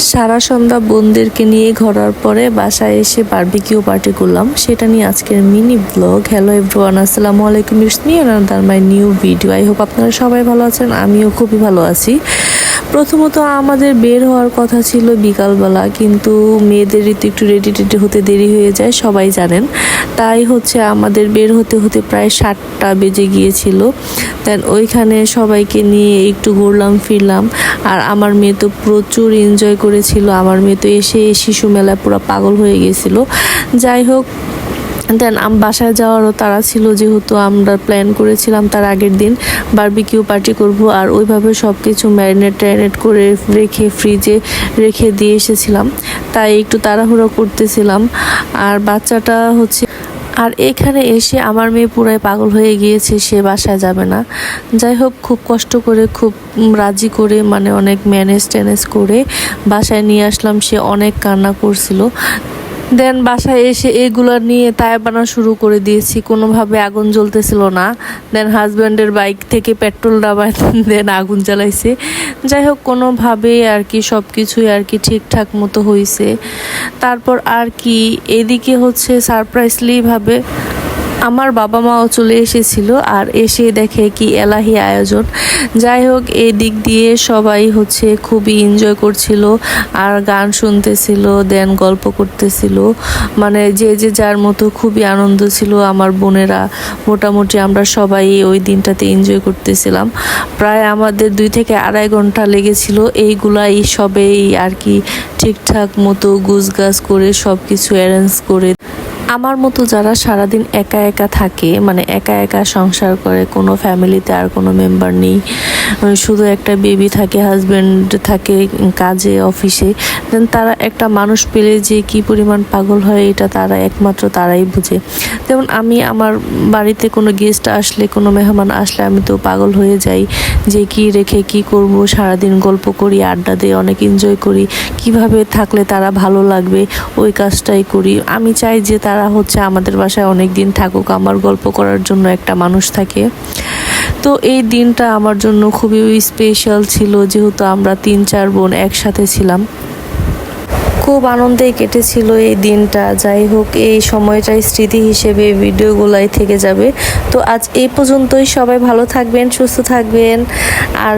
সারা সন্ধ্যা বোনদেরকে নিয়ে ঘোরার পরে বাসায় এসে বারবিকিউ পার্টি করলাম, সেটা নিয়ে আজকের মিনি ব্লগ। হ্যালো এভরিওয়ান, আসসালামু আলাইকুম, it's me another my new video. I hope আপনারা সবাই ভালো আছেন, আমিও খুবই ভালো আছি। প্রথমত আমাদের বের হওয়ার কথা ছিল বিকালবেলা, কিন্তু মেয়েদের একটু রেডি টেডি হতে দেরি হয়ে যায়, সবাই জানেন। তাই হচ্ছে আমাদের বের হতে হতে প্রায় 7টা বেজে গিয়েছিল। দেন ওইখানে সবাইকে নিয়ে একটু ঘুরলাম ফিরলাম। আর আমার মেয়ে তো প্রচুর এনজয় করেছিল। আমার মেয়ে তো এসে শিশু মেলায় পুরো পাগল হয়ে গেছিলো। যাই হোক, দেন বাসায় যাওয়ারও তারা ছিল, যেহেতু আমরা প্ল্যান করেছিলাম তার আগের দিন বারবিকিউ পার্টি করব। আর ওইভাবে সব কিছু ম্যারিনেট করে রেখে ফ্রিজে রেখে দিয়ে এসেছিলাম, তাই একটু তাড়াহুড়ো করতেছিলাম। আর বাচ্চাটা হচ্ছে, আর এখানে এসে আমার মেয়ে পুরাই পাগল হয়ে গিয়েছে, সে বাসায় যাবে না। যাই হোক, খুব কষ্ট করে খুব রাজি করে মানে অনেক ম্যানেজ করে বাসায় নিয়ে আসলাম। সে অনেক কান্না করছিল। দেন বাসায় এসে এগুলো নিয়ে তায়া বানা শুরু করে দিয়েছি, কোনোভাবে আগুন জ্বলতেছিল না। দেন হাজব্যান্ডের বাইক থেকে পেট্রোল ডাবায় দেন আগুন জ্বালাইছে। যাই হোক, কোনোভাবে আর কি সব কিছুই আর কি ঠিকঠাক মতো হয়েছে। তারপর আর কি এদিকে হচ্ছে সারপ্রাইজলিভাবে আমার বাবা মাও চলে এসেছিল, আর এসে দেখে কি এলাহি আয়োজন। যাই হোক, এই দিক দিয়ে সবাই হচ্ছে খুবই এনজয় করছিল আর গান শুনতেছিল, দেন গল্প করতেছিল। মানে যে যার মতো খুবই আনন্দ ছিল। আমার বোনেরা মোটামুটি আমরা সবাই ওই দিনটাতে এনজয় করতেছিলাম। প্রায় আমাদের 2 থেকে আড়াই ঘন্টা লেগেছিল এইগুলাই সবেই আর কি ঠিকঠাক মতো গুছগাছ করে সব কিছু অ্যারেঞ্জ করে। আমার মতো যারা সারাদিন একা একা থাকে, মানে একা একা সংসার করে, কোনো ফ্যামিলিতে আর কোনো মেম্বার নেই, শুধু একটা বেবি থাকে, হাজব্যান্ড থাকে কাজে অফিসে, দেন তারা একটা মানুষ পেলে যে কি পরিমাণ পাগল হয় এটা তারা একমাত্র তারাই বুঝে। যেমন আমি আমার বাড়িতে কোনো গেস্ট আসলে, কোনো মেহমান আসলে আমি তো পাগল হয়ে যাই যে কি রেখে কি করব। সারাদিন গল্প করি, আড্ডা দিই, অনেক এনজয় করি। কিভাবে থাকলে তারা ভালো লাগবে ওই কাজটাই করি। আমি চাই যে তারা হচ্ছে আমাদের বাসায় অনেক দিন থাকুক, আমার গল্প করার জন্য একটা মানুষ থাকে। তো এই দিনটা আমার জন্য খুবই স্পেশাল ছিল, যেহেতু আমরা 3-4 বোন একসাথে ছিলাম। খুব আনন্দেই কেটেছিল এই দিনটা। যাই হোক, এই সময়টাই স্মৃতি হিসেবে ভিডিওগুলাই থেকে যাবে। তো আজ এই পর্যন্তই। সবাই ভালো থাকবেন, সুস্থ থাকবেন। আর